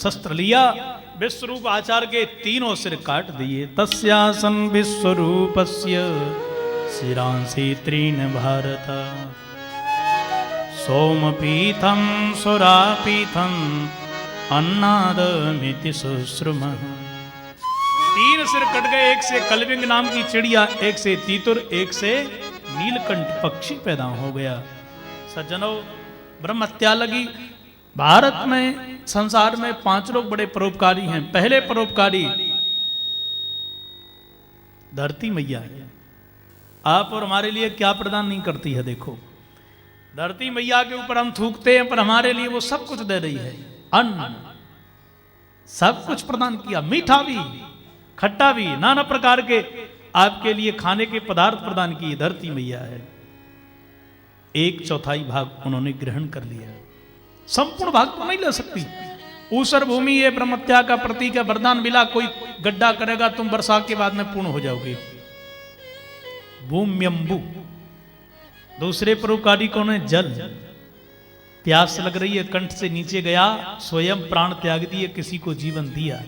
शस्त्र लिया, विश्वरूप आचार्य के तीनों सिर काट दिए। तस्यासन विश्वरूपस्य शिरांसि त्रीन भारत, सोमपीठम सुरापीठम अन्नादमिति शुश्रुमः। तीन सिर कट गए, एक से कलविंग नाम की चिड़िया, एक से तीतुर, एक से नीलकंठ पक्षी पैदा हो गया। सज्जनों, ब्रह्म हत्या लगी। भारत में, संसार में 5 लोग बड़े परोपकारी हैं। पहले परोपकारी धरती मैया है। आप और हमारे लिए क्या प्रदान नहीं करती है। देखो, धरती मैया के ऊपर हम थूकते हैं, पर हमारे लिए वो सब कुछ दे रही है। अन्न सब कुछ प्रदान किया, मीठा भी, खट्टा भी, नाना प्रकार के आपके लिए खाने के पदार्थ प्रदान किए। धरती मैया है। 1/4 भाग उन्होंने ग्रहण कर लिया, संपूर्ण भाग तो नहीं ले सकती। ऊसर भूमि ये ब्रह्म हत्या का प्रतीक है, वरदान मिला। कोई गड्ढा करेगा, तुम वर्षा के बाद में पूर्ण हो जाओगे। भूम्यंबु। दूसरे परोपकारी कौन है? जल। प्यास लग रही है, कंठ से नीचे गया, स्वयं प्राण त्याग दिए, किसी को जीवन दिया।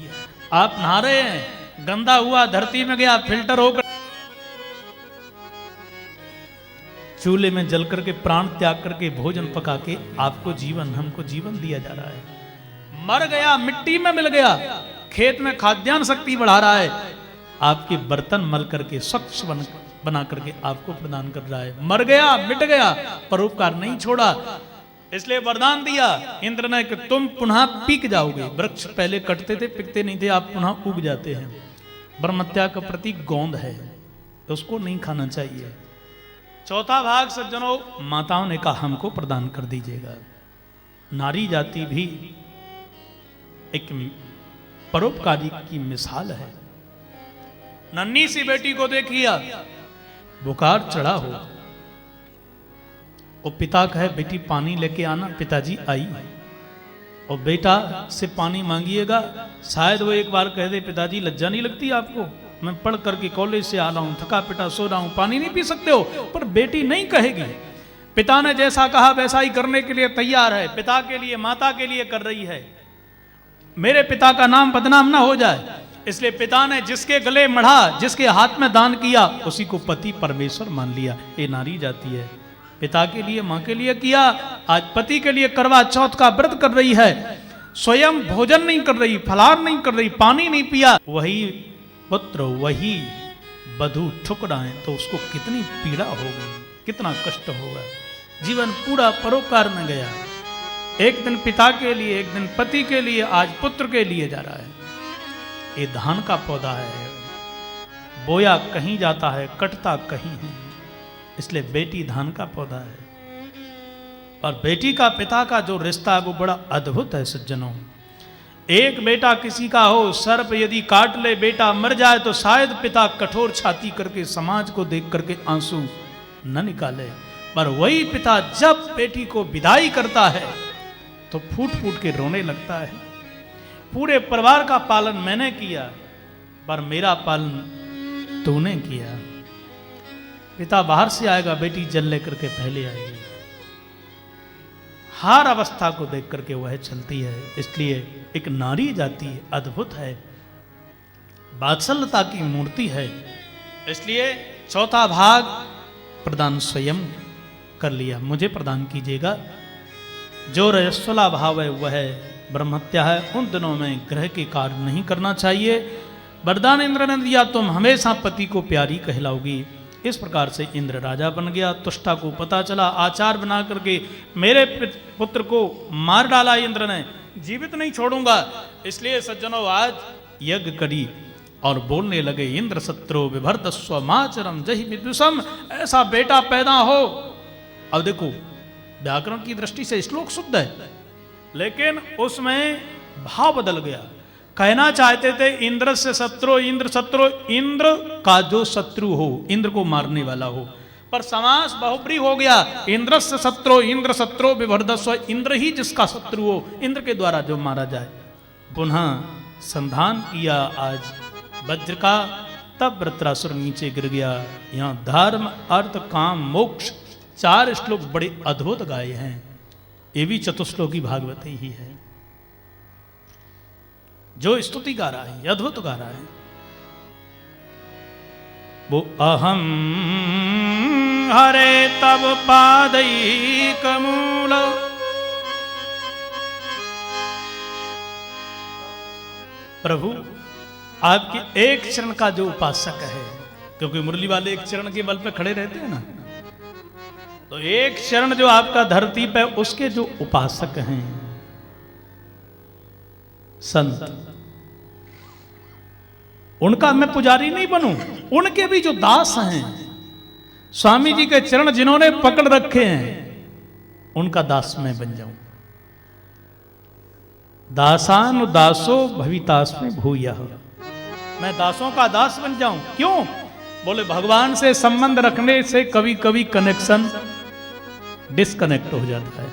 आप नहा रहे हैं, गंदा हुआ, धरती में गया, फिल्टर होकर चूल्हे में जल करके, प्राण त्याग करके, भोजन पका के आपको जीवन, हमको जीवन दिया जा रहा है। मर गया, मिट्टी में मिल गया, खेत में खाद्यान्न शक्ति बढ़ा रहा है। आपके बर्तन मल करके, स्वच्छ बना करके आपको प्रदान कर रहा है। मर गया, मिट गया, परोपकार नहीं छोड़ा, इसलिए वरदान दिया इंद्र ने कि तुम पुनः पीक जाओगे। वृक्ष पहले कटते थे, पिकते नहीं थे, आप पुनः उग जाते हैं। ब्रह्म हत्या का प्रतीक गोंद है, उसको नहीं खाना चाहिए। 4था भाग सज्जनों, माताओं ने कहा हमको प्रदान कर दीजिएगा। नारी जाति भी एक परोपकारी की मिसाल है। नन्ही सी बेटी को देखिए, बुखार चढ़ा हो, और पिता कहे बेटी पानी लेके आना, पिताजी आई, और बेटा से पानी मांगिएगा, शायद वो एक बार कह दे पिताजी लज्जा नहीं लगती आपको, मैं पढ़ करके कॉलेज से आ रहा हूं, थका पिटा सो रहा हूं, पानी नहीं पी सकते हो। पर बेटी नहीं कहेगी। पिता ने जैसा कहा वैसा ही करने के लिए तैयार है, पिता के लिए, माता के लिए कर रही है। मेरे पिता का नाम बदनाम ना हो जाए, इसलिए पिता ने जिसके गले मढ़ा, जिसके हाथ में दान किया, उसी को पति परमेश्वर मान लिया। ये नारी जाती है। पिता के लिए, मां के लिए किया, आज पति के लिए करवा चौथ का व्रत कर रही है। स्वयं भोजन नहीं कर रही, फलाहार नहीं कर रही, पानी नहीं पिया, वही पुत्र, वही बधू ठुकराए तो उसको कितनी पीड़ा होगी, कितना कष्ट होगा। जीवन पूरा परोपकार में गया। एक दिन पिता के लिए, एक दिन पति के लिए, आज पुत्र के लिए जा रहा है। ये धान का पौधा है, बोया कहीं जाता है, कटता कहीं है, इसलिए बेटी धान का पौधा है। और बेटी का पिता का जो रिश्ता है वो बड़ा अद्भुत है सज्जनों। एक बेटा किसी का हो, सर्प यदि काट ले, बेटा मर जाए, तो शायद पिता कठोर छाती करके समाज को देख करके आंसू न निकाले, पर वही पिता जब बेटी को विदाई करता है तो फूट फूट के रोने लगता है। पूरे परिवार का पालन मैंने किया, पर मेरा पालन तूने किया। पिता बाहर से आएगा, बेटी जल लेकर के पहले आएगी। हर अवस्था को देख करके वह चलती है। इसलिए एक नारी जाति अद्भुत है, वात्सल्यता की मूर्ति है। इसलिए 4था भाग प्रदान स्वयं कर लिया, मुझे प्रदान कीजिएगा। जो रजस्वला भाव है वह ब्रह्म हत्या है। उन दिनों में ग्रह के कार्य नहीं करना चाहिए। वरदान इंद्र ने दिया, तुम हमेशा पति को प्यारी कहलाओगी। इस प्रकार से इंद्र राजा बन गया। तुष्टा को पता चला, आचार बना करके मेरे पुत्र को मार डाला इंद्र ने, जीवित नहीं छोड़ूंगा। इसलिए सज्जनों आज यज्ञ करी और बोलने लगे, इंद्र सत्रो विभर्दस्व माचरम जहि विद्विषम। ऐसा बेटा पैदा हो। अब देखो व्याकरण की दृष्टि से श्लोक शुद्ध है, लेकिन उसमें भाव बदल गया। कहना चाहते थे इंद्र से शत्रु, इंद्र शत्रु, इंद्र का जो शत्रु हो, इंद्र को मारने वाला हो, पर समास बहुब्री हो गया। इंद्र से शत्रु, इंद्र शत्रु विभर्दस्व, इंद्र ही जिसका शत्रु हो, इंद्र के द्वारा जो मारा जाए। पुनः संधान किया आज वज्र का, तब वृत्रासुर नीचे गिर गया। यहाँ धर्म अर्थ काम मोक्ष 4 श्लोक बड़े अद्भुत गाए हैं। ये भी चतुश्लोकी भागवत ही है। जो स्तुति गा रहा है, अद्भुत गा रहा है, वो अहम हरे तब पादैक मूल। प्रभु आपके एक चरण का जो उपासक है, क्योंकि मुरली वाले एक चरण के बल पे खड़े रहते हैं ना, तो एक चरण जो आपका धरती पे, उसके जो उपासक हैं संत, उनका मैं पुजारी नहीं बनूं, उनके भी जो दास हैं, स्वामी जी के चरण जिन्होंने पकड़ रखे हैं, उनका दास मैं बन जाऊं। दासान दासो भवितास में भूयः, मैं दासों का दास बन जाऊं। क्यों? बोले भगवान से संबंध रखने से कभी कभी कनेक्शन डिस्कनेक्ट हो जाता है,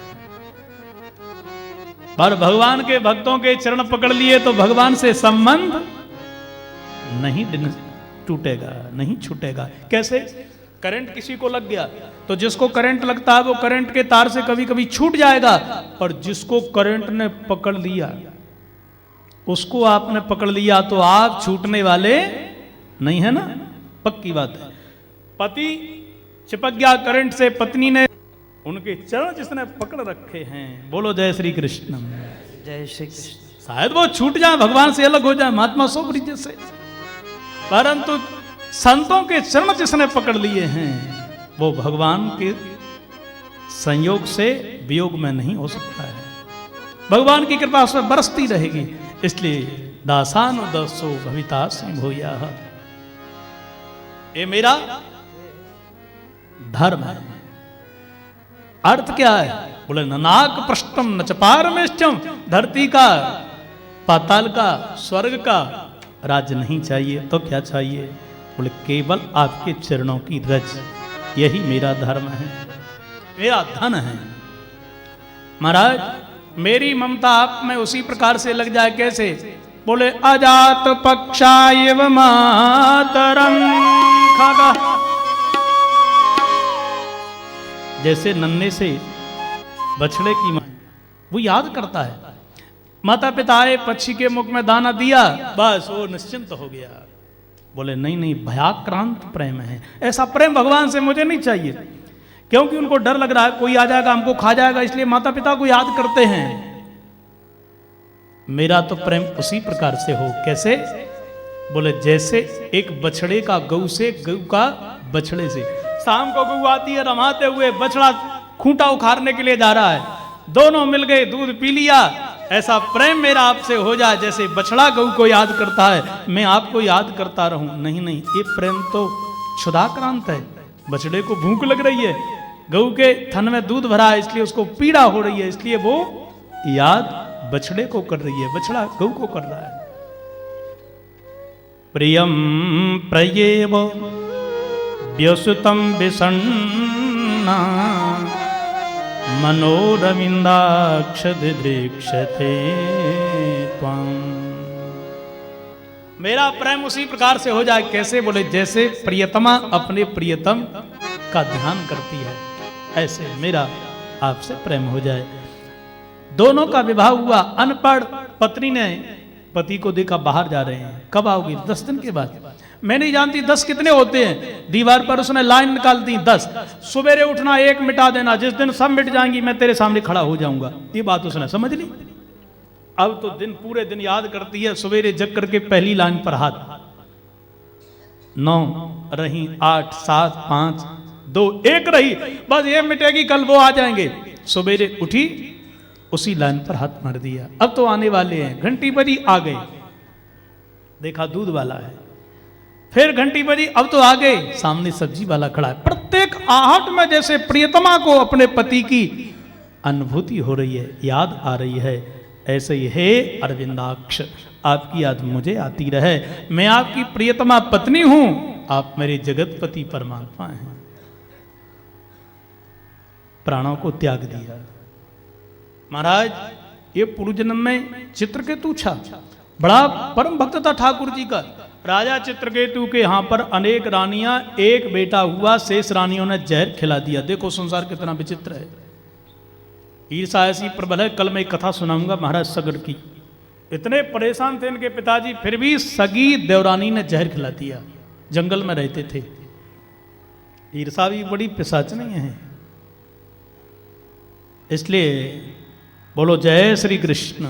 पर भगवान के भक्तों के चरण पकड़ लिए तो भगवान से संबंध नहीं टूटेगा, नहीं छूटेगा। कैसे? करंट किसी को लग गया तो जिसको करंट लगता है वो करंट के तार से कभी कभी छूट जाएगा, पर जिसको करंट ने पकड़ लिया, उसको आपने पकड़ लिया तो आप छूटने वाले नहीं है ना, पक्की बात है। पति चिपक गया करंट से, पत्नी ने उनके चरण जिसने पकड़ रखे हैं, बोलो जय श्री कृष्ण, जय श्री कृष्ण। शायद वो छूट जाए, भगवान से अलग हो जाए, महात्मा सोबरी जैसे, परंतु संतों के चरण जिसने पकड़ लिए हैं, वो भगवान के संयोग से वियोग में नहीं हो सकता है, भगवान की कृपा उसमें बरसती रहेगी। इसलिए दासानुदासो भवितास भूयः, ये मेरा धर्म है। अर्थ क्या है? बोले ननाक पृष्ठम न च पारमेष्टम, धरती का, पाताल का, स्वर्ग का राज्य नहीं चाहिए, तो क्या चाहिए? बोले केवल आपके चरणों की रज, यही मेरा धर्म है, मेरा धन है। महाराज मेरी ममता आप में उसी प्रकार से लग जाए, कैसे? बोले अजात पक्षायव मातरं खगा, जैसे नन्हे से बछड़े की मां वो याद करता है, माता पिता आए, पक्षी के मुख में दाना दिया, बस वो निश्चिंत हो गया। बोले नहीं नहीं, भयाक्रांत प्रेम है, ऐसा प्रेम भगवान से मुझे नहीं चाहिए, क्योंकि उनको डर लग रहा है कोई आ जाएगा हमको खा जाएगा, इसलिए माता पिता को याद करते हैं। मेरा तो प्रेम उसी प्रकार से हो, कैसे? बोले जैसे एक बछड़े का गऊ से, गऊ का बछड़े से, शाम को गऊ आती है रमाते हुए, बछड़ा खूंटा उखाड़ने के लिए जा रहा है, दोनों मिल गए, दूध पी लिया, ऐसा प्रेम मेरा आपसे हो जाए जैसे बछड़ा गऊ को याद करता है, मैं आपको याद करता रहूं। नहीं नहीं, ये प्रेम तो क्षुधाक्रांत है, बछड़े को भूख लग रही है, गऊ के थन में दूध भरा है इसलिए उसको पीड़ा हो रही है, इसलिए वो याद बछड़े को कर रही है, बछड़ा गऊ को कर रहा है। प्रियम प्रयेव व्युसुतम विषण्णा मनोरविंदाक्ष दिदृक्षते त्वं। मेरा प्रेम उसी प्रकार से हो जाए, कैसे? बोले जैसे प्रियतमा अपने प्रियतम का ध्यान करती है, ऐसे मेरा आपसे प्रेम हो जाए। दोनों का विवाह हुआ, अनपढ़ पत्नी ने पति को देखा बाहर जा रहे हैं, कब आओगी? 10 दिन के बाद। मैं नहीं जानती 10 कितने होते हैं, दीवार पर उसने लाइन निकाल दी 10, सवेरे उठना 1 मिटा देना, जिस दिन सब मिट जाएंगी मैं तेरे सामने खड़ा हो जाऊंगा, ये बात उसने समझ ली। अब तो दिन पूरे दिन याद करती है, सवेरे जग करके पहली लाइन पर हाथ, 9 रही, 8, 7, 5, 2, 1 रही, बस ये मिटेगी, कल वो आ जाएंगे। सवेरे उठी, उसी लाइन पर हाथ मार दिया, अब तो आने वाले हैं, घंटी बजी, आ गए, देखा दूध वाला है, फिर घंटी बजी, अब तो आ गए, सामने सब्जी वाला खड़ा है। प्रत्येक आहट में जैसे प्रियतमा को अपने पति की अनुभूति हो रही है, याद आ रही है, ऐसे ही हे अरविंदाक्ष आपकी याद मुझे आती रहे, मैं आपकी प्रियतमा पत्नी हूं, आप मेरे जगतपति परमात्मा हैं। प्राणों को त्याग दिया। महाराज ये पूर्व जन्म में चित्रकेतु था, बड़ा परम भक्त था ठाकुर जी का। राजा चित्रकेतु के यहाँ पर अनेक रानियां, एक बेटा हुआ, शेष रानियों ने जहर खिला दिया। देखो संसार कितना विचित्र है, ईर्षा ऐसी प्रबल है। कल मैं एक कथा सुनाऊंगा महाराज सगर की, इतने परेशान थे इनके पिताजी, फिर भी सगी देवरानी ने जहर खिला दिया। जंगल में रहते थे। ईर्षा भी बड़ी पिशाचनी है। इसलिए बोलो जय श्री कृष्ण।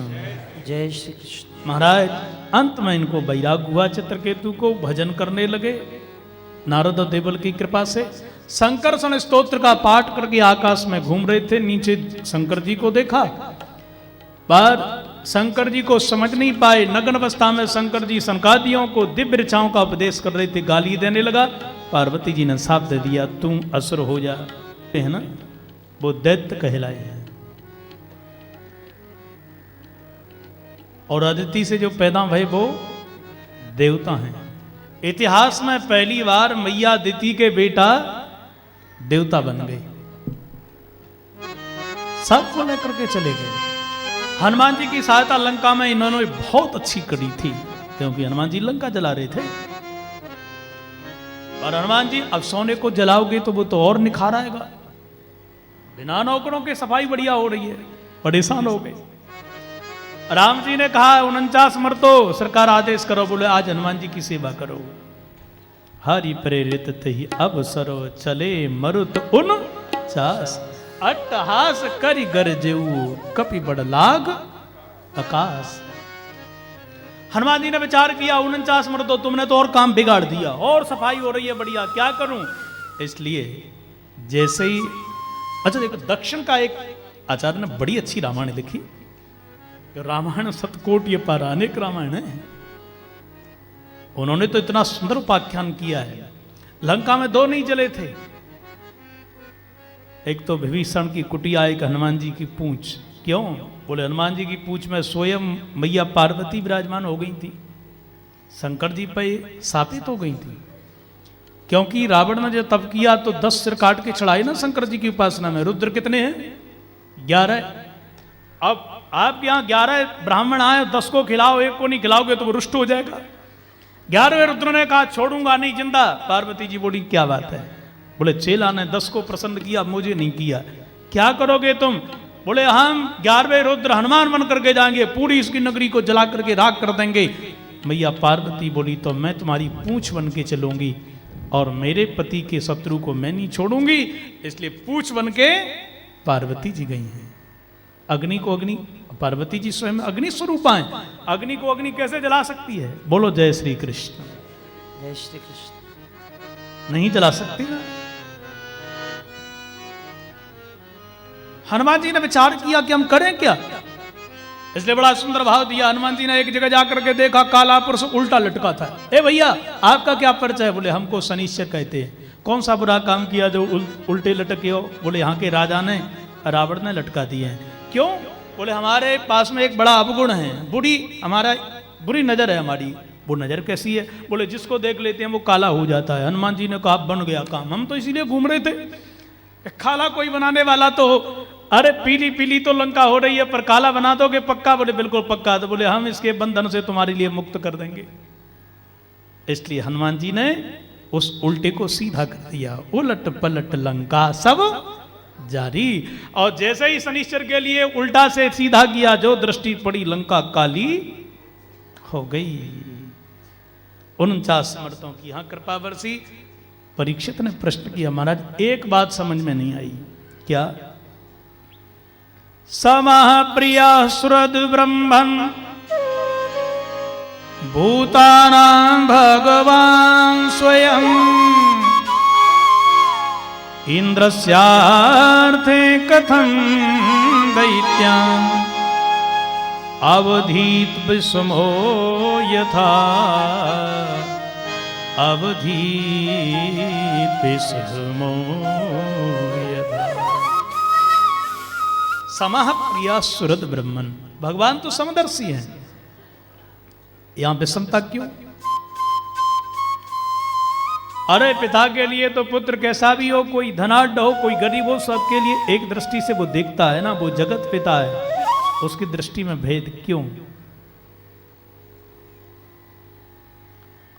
जय श्री कृष्ण। महाराज अंत में इनको वैराग हुआ, चित्रकेतु को भजन करने लगे। नारद और देवल की कृपा से संकर्षण स्तोत्र का पाठ करके आकाश में घूम रहे थे। नीचे शंकर जी को देखा, पर शंकर जी को समझ नहीं पाए। नग्न अवस्था में शंकर जी सनकादियों को दिव्य ऋचाओं का उपदेश कर रहे थे, गाली देने लगा। पार्वती जी ने साफ दे दिया, तुम असुर हो जा, है ना, वो दैत्य कहलाए हैं। और अदिति से जो पैदा भय वो देवता हैं। इतिहास में पहली बार मैया अदिति के बेटा देवता बन गए। सबको लेकर के चले गए। हनुमान जी की सहायता लंका में इन्होंने बहुत अच्छी करी थी, क्योंकि हनुमान जी लंका जला रहे थे। और हनुमान जी अब सोने को जलाओगे तो वो तो और निखार आएगा। बिना नौकरों के सफाई बढ़िया हो रही है, परेशान हो गए। राम जी ने कहा 49 मरतो, सरकार आदेश करो। बोले आज हनुमान जी की सेवा करो। हरि प्रेरित तही अवसरो, चले मरुत 49 अट्टहास करि गरजेऊ, कपि बड़ लाग आकाश। हनुमान जी ने विचार किया 49 मरतो, तुमने तो और काम बिगाड़ दिया, और सफाई हो रही है बढ़िया, क्या करूं। इसलिए जैसे ही अच्छा देखो, दक्षिण का एक आचार्य ने बड़ी अच्छी रामायण लिखी। रामायण सतकोटि अपार, अनेक रामायण है। उन्होंने तो इतना सुंदर उपाख्यान किया है। लंका में 2 नहीं जले थे, एक तो विभीषण की कुटिया, एक हनुमान जी की पूंछ। क्यों? बोले हनुमान जी की पूंछ में स्वयं मैया पार्वती विराजमान हो गई थी, शंकर जी पे स्थापित हो गई थी। क्योंकि रावण ने जो तप किया तो 10 सिर काट के चढ़ाए ना शंकर जी की उपासना में। रुद्र कितने हैं? 11। अब आप यहाँ 11 ब्राह्मण आए, 10 को खिलाओ, एक को नहीं खिलाओगे तो वो रुष्ट हो जाएगा। 11वें रुद्र ने कहा छोड़ूंगा नहीं जिंदा। पार्वती जी बोली क्या बात है? बोले चेला ने 10 को प्रसन्न किया, मुझे नहीं किया, क्या करोगे तुम? बोले हम 11वें रुद्र हनुमान बन करके जाएंगे, पूरी इसकी नगरी को जला करके राख कर देंगे। मैया पार्वती बोली तो मैं तुम्हारी पूंछ बन के चलूंगी, और मेरे पति के शत्रु को मैं नहीं छोड़ूंगी। इसलिए पूंछ बन के पार्वती जी गई हैं। अग्नि को अग्नि, पार्वती जी स्वयं अग्नि स्वरूपा है, अग्नि को अग्नि कैसे जला सकती है? बोलो जय श्री कृष्ण। जय श्री कृष्ण। नहीं जला सकती ना। हनुमान जी ने विचार किया कि हम करें क्या, इसलिए बड़ा सुंदर भाव दिया। हनुमान जी ने एक जगह जाकर के देखा, काला पुरुष उल्टा लटका था। ए भैया आपका क्या परिचय है? बोले हमको शनिश्चर कहते हैं। कौन सा बुरा काम किया जो उल्टे लटके हो? बोले यहाँ के राजा ने, रावण ने लटका दिए हैं। क्यों? बोले हमारे पास में एक बड़ा अवगुण है, बुरी नजर है हमारी। वो नजर कैसी है? बोले जिसको देख लेते हैं वो काला हो जाता है। हनुमान जी ने कहा बन गया काम, हम तो इसीलिए घूम रहे थे, काला कोई बनाने वाला तो हो। अरे पीली पीली तो लंका हो रही है, पर काला बना दोगे पक्का? बोले बिल्कुल पक्का। तो बोले हम इसके बंधन से तुम्हारे लिए मुक्त कर देंगे। इसलिए हनुमान जी ने उस उल्टे को सीधा कर दिया। उलट पलट लंका सब जारी। और जैसे ही शनिश्चर के लिए उल्टा से सीधा किया, जो दृष्टि पड़ी लंका काली हो गई। 49 समर्थों की यहाँ कृपा बरसी। परीक्षित ने प्रश्न किया महाराज एक बात समझ में नहीं आई। क्या? समः प्रिया सुरद ब्रह्मन् भूतानां भगवान स्वयं इंद्रस्यार्थे कथं दैत्यान् अवधीत विषमो यथा अवधीत विषमो यथा। समः प्रिया सुरद ब्रह्मन्, भगवान तो समदर्शी हैं, यहां विषमता क्यों? अरे पिता के लिए तो पुत्र कैसा भी हो, कोई धनाढ्य हो कोई गरीब हो, सबके लिए एक दृष्टि से वो देखता है ना, वो जगत पिता है, उसकी दृष्टि में भेद क्यों?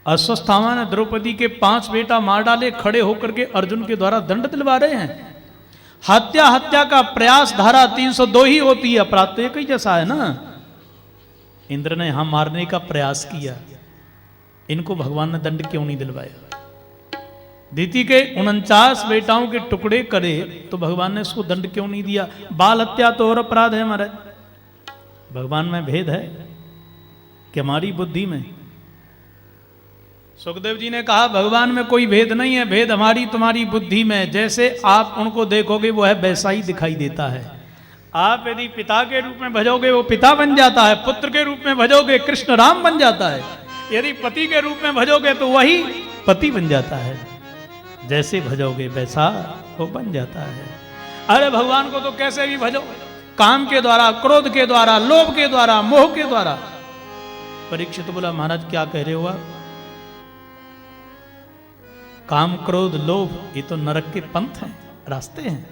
अश्वत्थामा ने द्रौपदी के 5 बेटा मार डाले, खड़े होकर के अर्जुन के द्वारा दंड दिलवा रहे हैं। हत्या का प्रयास धारा 302 ही होती है, अपराध तो एक ही जैसा है ना। इंद्र ने यहां मारने का प्रयास किया, इनको भगवान ने दंड क्यों नहीं दिलवाया? दीति के 49 बेटाओं के टुकड़े करे तो भगवान ने उसको दंड क्यों नहीं दिया? बाल हत्या तो और अपराध है महाराज। भगवान में भेद है कि हमारी बुद्धि में? सुखदेव जी ने कहा भगवान में कोई भेद नहीं है, भेद हमारी तुम्हारी बुद्धि में। जैसे आप उनको देखोगे वो है वैसा ही दिखाई देता है। आप यदि पिता के रूप में भजोगे वो पिता बन जाता है, पुत्र के रूप में भजोगे कृष्ण राम बन जाता है, यदि पति के रूप में भजोगे तो वही पति बन जाता है। जैसे भजोगे वैसा वो बन जाता है। अरे भगवान को तो कैसे भी भजो, काम के द्वारा, क्रोध के द्वारा, लोभ के द्वारा, मोह के द्वारा। परीक्षित बोला महाराज क्या कह रहे हो आप? काम क्रोध लोभ ये तो नरक के पंथ हैं, रास्ते हैं।